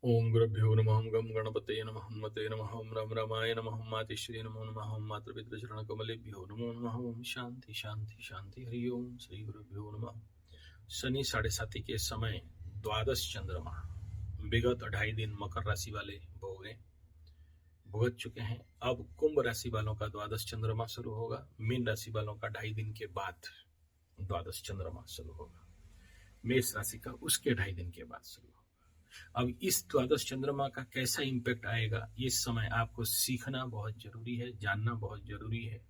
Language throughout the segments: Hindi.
ओम गुरुभ्यो नमः गम गणपतये नमः हनुमते नमः ओम राम रामाय नमः ओम मातेश्वर्यै नमो नमः ओम मातृपितृचरणकमलेभ्यो नमो नमः ओम शांति शांति शांति हरि ओम श्री गुरुभ्यो नमः। शनि 7:30 के समय द्वादश चंद्रमा विगत 2.5 दिन मकर राशि वाले भुगत चुके हैं। अब कुंभ राशि वालों का द्वादश चंद्रमा शुरू होगा। मीन राशि वालों का 2.5 दिन के बाद द्वादश चंद्रमा शुरू होगा। मेष राशि का उसके 2.5 दिन के बाद शुरू होगा। अब इस द्वादश चंद्रमा का कैसा इंपैक्ट आएगा, इस समय आपको सीखना बहुत जरूरी है, जानना बहुत जरूरी है।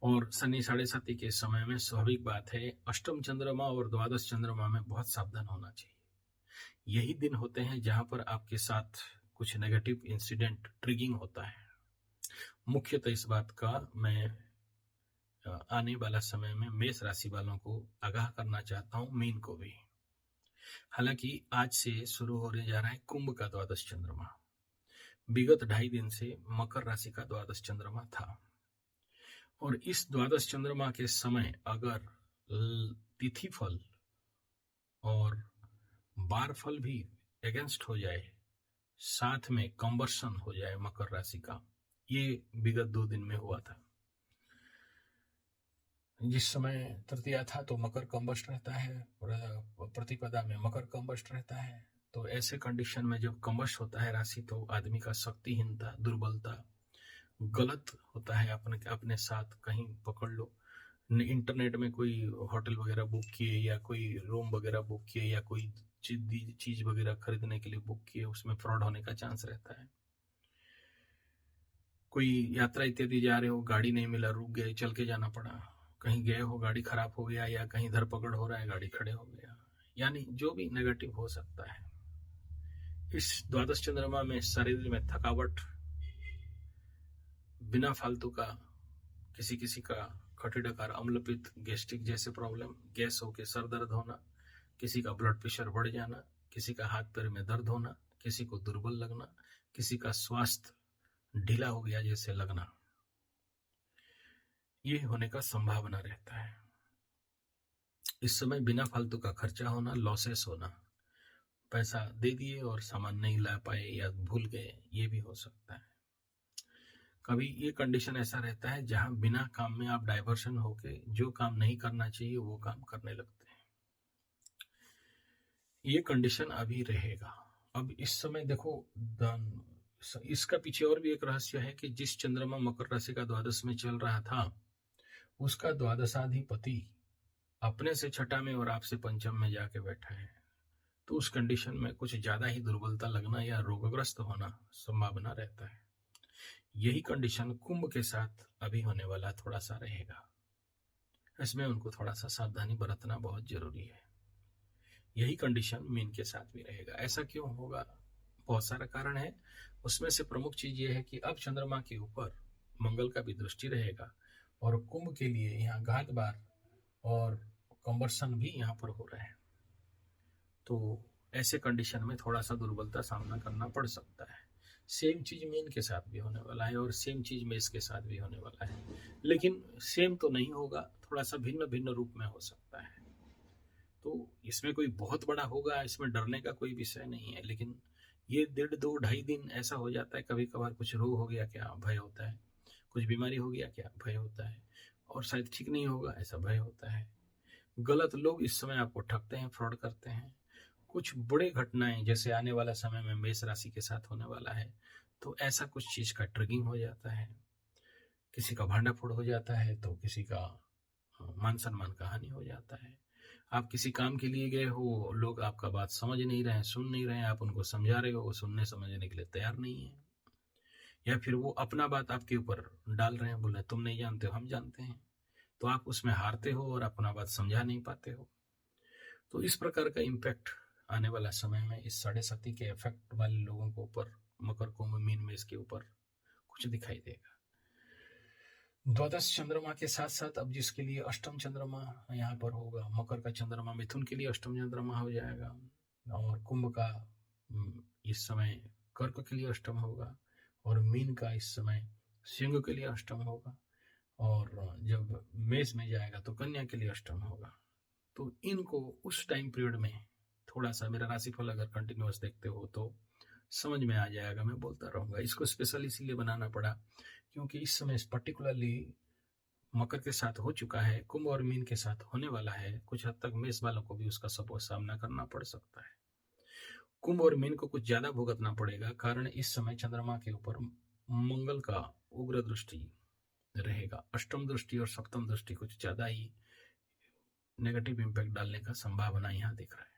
और शनि 7:30 के समय में स्वाभाविक बात है, अष्टम चंद्रमा और द्वादश चंद्रमा में बहुत सावधान होना चाहिए। यही दिन होते हैं जहां पर आपके साथ कुछ नेगेटिव इंसिडेंट ट्रिगिंग होता है। मुख्यतः इस बात का मैं आने वाला समय में मेष राशि वालों को आगाह करना चाहता हूं, मीन को भी। हालांकि आज से शुरू होने जा रहा है कुंभ का द्वादश चंद्रमा। विगत 2.5 दिन से मकर राशि का द्वादश चंद्रमा था, और इस द्वादश चंद्रमा के समय अगर तिथि फल और बार फल भी अगेंस्ट हो जाए, साथ में कंबर्सन हो जाए मकर राशि का, ये विगत 2 दिन में हुआ था। जिस समय तृतीया था तो मकर कंबस्ट रहता है, प्रतिपदा में मकर कंबस्ट रहता है। तो ऐसे कंडीशन में जब कंबस्ट होता है राशि, तो आदमी का शक्तिहीनता, दुर्बलता, गलत होता है। अपने साथ कहीं पकड़ लो, इंटरनेट में कोई होटल वगैरह बुक किए या कोई रूम वगैरह बुक किए या कोई चीज वगैरह खरीदने के लिए बुक किए, उसमें फ्रॉड होने का चांस रहता है। कोई यात्रा इत्यादि जा रहे हो, गाड़ी नहीं मिला, रुक गए, चल के जाना पड़ा। कहीं गए हो, गाड़ी खराब हो गया, या कहीं धरपकड़ हो रहा है, गाड़ी खड़े हो गया, यानी जो भी नेगेटिव हो सकता है। इस द्वादश चंद्रमा में शरीर में थकावट, बिना फालतू का किसी किसी का खट्टे डकार, अम्लपित्त, गैस्ट्रिक जैसे प्रॉब्लम, गैस होकर सर दर्द होना, किसी का ब्लड प्रेशर बढ़ जाना, किसी का हाथ पैर में दर्द होना, किसी को दुर्बल लगना, किसी का स्वास्थ्य ढीला हो गया जैसे लगना, ये होने का संभावना रहता है। इस समय बिना फालतू का खर्चा होना, लॉसेस होना, पैसा दे दिए और सामान नहीं ला पाए या भूल गए, ये भी हो सकता है। कभी ये कंडीशन ऐसा रहता है जहां बिना काम में आप डाइवर्शन होके जो काम नहीं करना चाहिए वो काम करने लगते हैं। ये कंडीशन अभी रहेगा। अब इस समय देखो, इसका पीछे और भी एक रहस्य है कि जिस चंद्रमा मकर राशि का द्वादश में चल रहा था, उसका द्वादशाधिपति अपने से छठा में और आपसे पंचम में जाके बैठा है। तो उस कंडीशन में कुछ ज्यादा ही दुर्बलता लगना या रोगग्रस्त होना संभावना रहता है। यही कंडीशन कुंभ के साथ अभी होने वाला थोड़ा सा रहेगा। इसमें उनको थोड़ा सा सावधानी बरतना बहुत जरूरी है। यही कंडीशन मीन के साथ भी रहेगा। ऐसा क्यों होगा? बहुत सारा कारण है। उसमें से प्रमुख चीज ये है कि अब चंद्रमा के ऊपर मंगल का भी दृष्टि रहेगा, और कुंभ के लिए यहाँ घात बार और कंबर्सन भी यहाँ पर हो रहे हैं। तो ऐसे कंडीशन में थोड़ा सा दुर्बलता सामना करना पड़ सकता है। सेम चीज मीन के साथ भी होने वाला है और सेम चीज मेष के साथ भी होने वाला है, लेकिन सेम तो नहीं होगा, थोड़ा सा भिन्न भिन्न रूप में हो सकता है। तो इसमें कोई बहुत बड़ा होगा, इसमें डरने का कोई विषय नहीं है। लेकिन ये 1.5-2-2.5 दिन ऐसा हो जाता है, कभी कभार कुछ रोग हो गया क्या, भय होता है। कुछ बीमारी हो गया क्या, भय होता है। और शायद ठीक नहीं होगा, ऐसा भय होता है। गलत लोग इस समय आपको ठगते हैं, फ्रॉड करते हैं। कुछ बड़े घटनाएं जैसे आने वाला समय में मेष राशि के साथ होने वाला है, तो ऐसा कुछ चीज का ट्रिगिंग हो जाता है। किसी का भांडाफोड़ हो जाता है, तो किसी का मान सम्मान का हानि हो जाता है। आप किसी काम के लिए गए हो, लोग आपका बात समझ नहीं रहे हैं, सुन नहीं रहे हैं, आप उनको समझा रहे हो, वो सुनने समझने के लिए तैयार नहीं है। या फिर वो अपना बात आपके ऊपर डाल रहे हैं, बोल रहे तुम नहीं जानते हो, हम जानते हैं। तो आप उसमें हारते हो और अपना बात समझा नहीं पाते हो। तो इस प्रकार का इम्पैक्ट आने वाला समय में इस 7:30 के इफेक्ट वाले लोगों को ऊपर, मकर कुंभ मीन में इसके ऊपर कुछ दिखाई देगा। द्वादश चंद्रमा के साथ साथ अब जिसके लिए अष्टम चंद्रमा यहाँ पर होगा, मकर का चंद्रमा मिथुन के लिए अष्टम चंद्रमा हो जाएगा, और कुंभ का इस समय कर्क के लिए अष्टम होगा, और मीन का इस समय सिंह के लिए अष्टम होगा, और जब मेष में जाएगा तो कन्या के लिए अष्टम होगा। तो इनको उस टाइम पीरियड में थोड़ा सा मेरा राशिफल अगर कंटिन्यूअस देखते हो तो समझ में आ जाएगा, मैं बोलता रहूंगा। इसको स्पेशल इसीलिए बनाना पड़ा क्योंकि इस समय पर्टिकुलरली मकर के साथ हो चुका है, कुंभ और मीन के साथ होने वाला है, कुछ हद तक मेष वालों को भी उसका सब सामना करना पड़ सकता है। कुंभ और मीन को कुछ ज्यादा भुगतना पड़ेगा, कारण इस समय चंद्रमा के ऊपर मंगल का उग्र दृष्टि रहेगा। अष्टम दृष्टि और सप्तम दृष्टि कुछ ज्यादा ही नेगेटिव इंपैक्ट डालने का संभावना यहाँ दिख रहा है।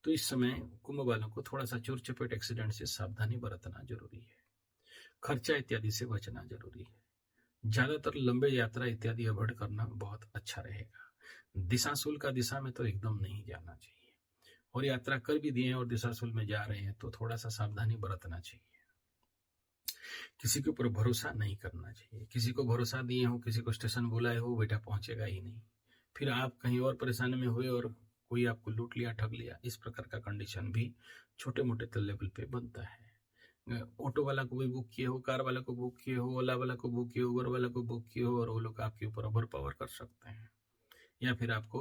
तो इस समय कुंभ वालों को थोड़ा सा चोर चपेट एक्सीडेंट से सावधानी बरतना जरूरी है। खर्चा इत्यादि से बचना जरूरी है। ज्यादातर लंबे यात्रा इत्यादि अवॉइड करना बहुत अच्छा रहेगा। दिशाशूल का दिशा में तो एकदम नहीं जाना चाहिए, और यात्रा कर भी दिए और दिशाशूल में जा रहे हैं तो थोड़ा सा सावधानी बरतना चाहिए। किसी के ऊपर भरोसा नहीं करना चाहिए। किसी को भरोसा दिए हो, किसी को स्टेशन बुलाए हो, बेटा पहुंचेगा ही नहीं, फिर आप कहीं और परेशानी में हुए और कोई आपको लूट लिया, ठग लिया। इस प्रकार का कंडीशन भी छोटे मोटे लेवल पे बनता है। ऑटो वाला को भी बुक किए हो, कार वाला को बुक किए हो, ओला वाला को बुक किए हो, उबर वाला को बुक किए हो, और वो लोग आपके ऊपर ओवर पावर कर सकते हैं, या फिर आपको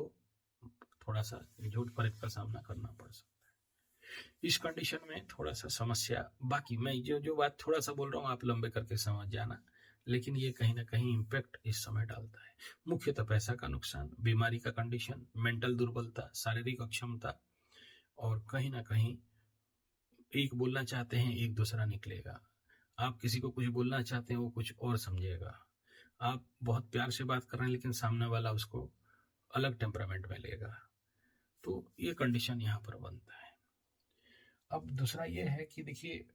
थोड़ा सा झूठ फरेब का सामना करना पड़ सकता है। इस कंडीशन में थोड़ा सा समस्या, बाकी मैं जो बात थोड़ा सा बोल रहा हूँ आप लंबे करके समझ जाना, लेकिन ये कहीं ना कहीं इम्पैक्ट इस समय डालता है। मुख्यतः पैसा का नुकसान, बीमारी का कंडीशन, मेंटल दुर्बलता, शारीरिक अक्षमता, और कहीं ना कहीं एक बोलना चाहते हैं, एक दूसरा निकलेगा। आप किसी को कुछ बोलना चाहते हैं, वो कुछ और समझेगा। आप बहुत प्यार से बात कर रहे हैं, लेकिन सामने वाला उसको अलग टेम्परामेंट में लेगा। तो ये कंडीशन यहाँ पर बनता है। अब दूसरा ये है कि देखिए,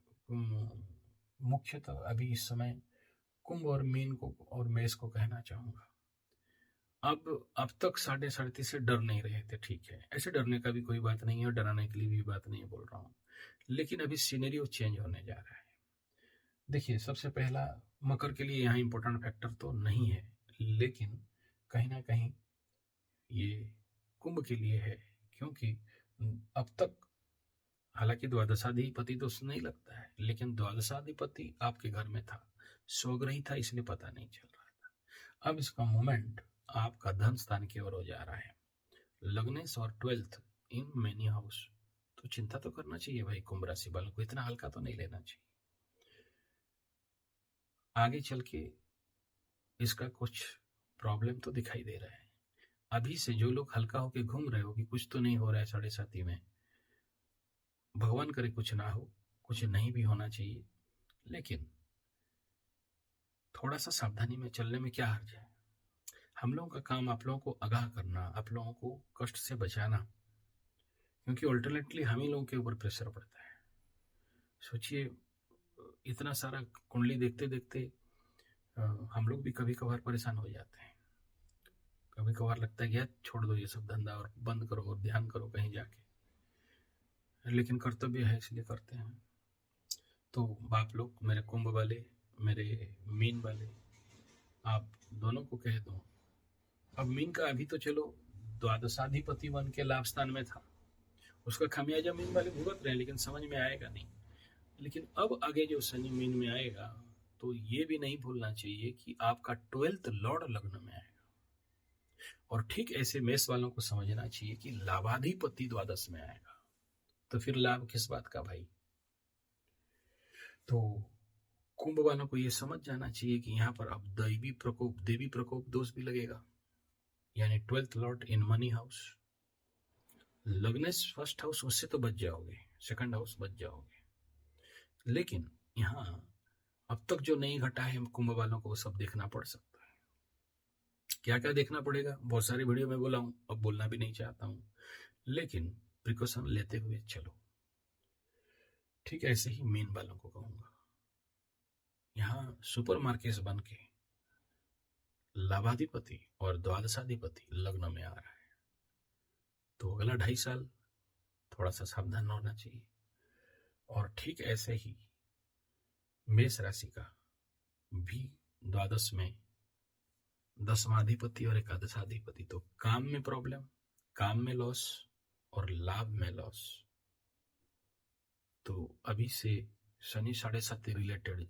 मुख्यतः अभी इस समय कुंभ और मीन को और मेष को कहना चाहूंगा, अब तक 37.5 से डर नहीं रहे थे, ठीक है, ऐसे डरने का भी कोई बात नहीं है और डराने के लिए भी बात नहीं बोल रहा हूँ, लेकिन अभी सिनेरियो चेंज होने जा रहा है। देखिए, सबसे पहला मकर के लिए यहाँ इंपॉर्टेंट फैक्टर तो नहीं है, लेकिन कहीं ना कहीं ये कुंभ के लिए है, क्योंकि अब तक हालांकि द्वादशाधिपति तो नहीं लगता है, लेकिन द्वादशाधिपति आपके घर में था, स्वग्रही था, इसलिए पता नहीं चल रहा था। अब इसका मोमेंट आपका धन स्थान की ओर हो जा रहा है। लग्नेश और 12th इन मेनी हाउस, तो चिंता तो करना चाहिए भाई। कुंभ राशि वालों को इतना हल्का तो नहीं लेना चाहिए। आगे चल के इसका कुछ प्रॉब्लम तो दिखाई दे रहा है। अभी से जो लोग हल्का होके घूम रहे हो कि कुछ तो नहीं हो रहा है 7.5 में, भगवान करे कुछ ना हो, कुछ नहीं भी होना चाहिए, लेकिन थोड़ा सा सावधानी में चलने में क्या हर्ज है। हम लोगों का काम आप लोगों को आगाह करना, आप लोगों को कष्ट से बचाना, क्योंकि अल्टरनेटली हम ही लोगों के ऊपर प्रेशर पड़ता है। सोचिए, इतना सारा कुंडली देखते देखते हम लोग भी कभी कभार परेशान हो जाते हैं। कभी कभार लगता है कि यार छोड़ दो ये सब धंधा और बंद करो और ध्यान करो कहीं जाके, लेकिन कर्तव्य है इसलिए करते हैं। तो आप लोग, मेरे कुंभ वाले, मेरे मीन वाले, आप दोनों को कह दो, अब मीन का अभी तो चलो द्वादशाधिपति वन के लाभ स्थान में था, उसका खामियाजा मीन वाले भुगत रहे हैं, लेकिन समझ में आएगा नहीं। लेकिन अब आगे जो शनि मीन में आएगा, तो ये भी नहीं भूलना चाहिए कि आपका 12th लॉर्ड लग्न में आएगा, और ठीक ऐसे मेष वालों को समझना चाहिए कि लाभाधिपति द्वादश में आएगा, तो फिर लाभ किस बात का भाई। तो कुंभ वालों को ये समझ जाना चाहिए कि यहाँ पर अब देवी प्रकोप दोष भी लगेगा, यानी 12th lord in money house. लग्नेश फर्स्ट हाउस, उससे तो बच जाओगे, सेकंड हाउस बच जाओगे, लेकिन यहाँ अब तक जो नहीं घटा है कुंभ वालों को वो सब देखना पड़ सकता है। क्या क्या देखना पड़ेगा, बहुत सारी वीडियो में बोला हूं, अब बोलना भी नहीं चाहता हूं, लेकिन प्रिकॉशन लेते हुए चलो। ठीक ऐसे ही मीन वालों को कहूंगा, यहाँ सुपर मार्केट बन के लाभाधिपति और द्वादशाधिपति लग्न में आ रहा है, तो अगला 2.5 साल थोड़ा सा सावधान होना चाहिए। और ठीक ऐसे ही मेष राशि का भी द्वादश में दशमाधिपति और एकादशाधिपति, तो काम में प्रॉब्लम, काम में लॉस और लाभ में लॉस। तो अभी से शनि 7.5 रिलेटेड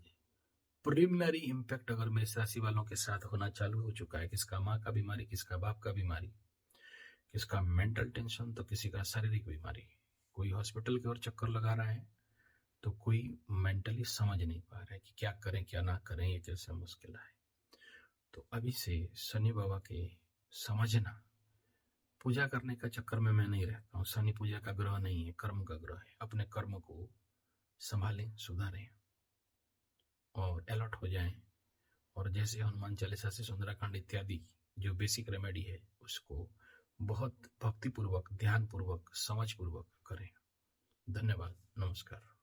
प्रिलिमिनरी इंपैक्ट अगर मेष राशि वालों के साथ होना चालू हो चुका है, किसका माँ का बीमारी, किसका बाप का बीमारी, किसका मेंटल टेंशन, तो किसी का शारीरिक बीमारी, कोई हॉस्पिटल की ओर चक्कर लगा रहा है, तो कोई मेंटली समझ नहीं पा रहा है कि क्या करें क्या ना करें, ये कैसे मुश्किल है। तो अभी से शनि बाबा के समझना, पूजा करने का चक्कर में मैं नहीं रहता हूँ। शनि पूजा का ग्रह नहीं है, कर्म का ग्रह है। अपने कर्म को संभालें, सुधारें और अलर्ट हो जाएं, और जैसे हनुमान चालीसा से सुंदराकांड इत्यादि जो बेसिक रेमेडी है उसको बहुत भक्तिपूर्वक, ध्यानपूर्वक, समझपूर्वक करें। धन्यवाद, नमस्कार।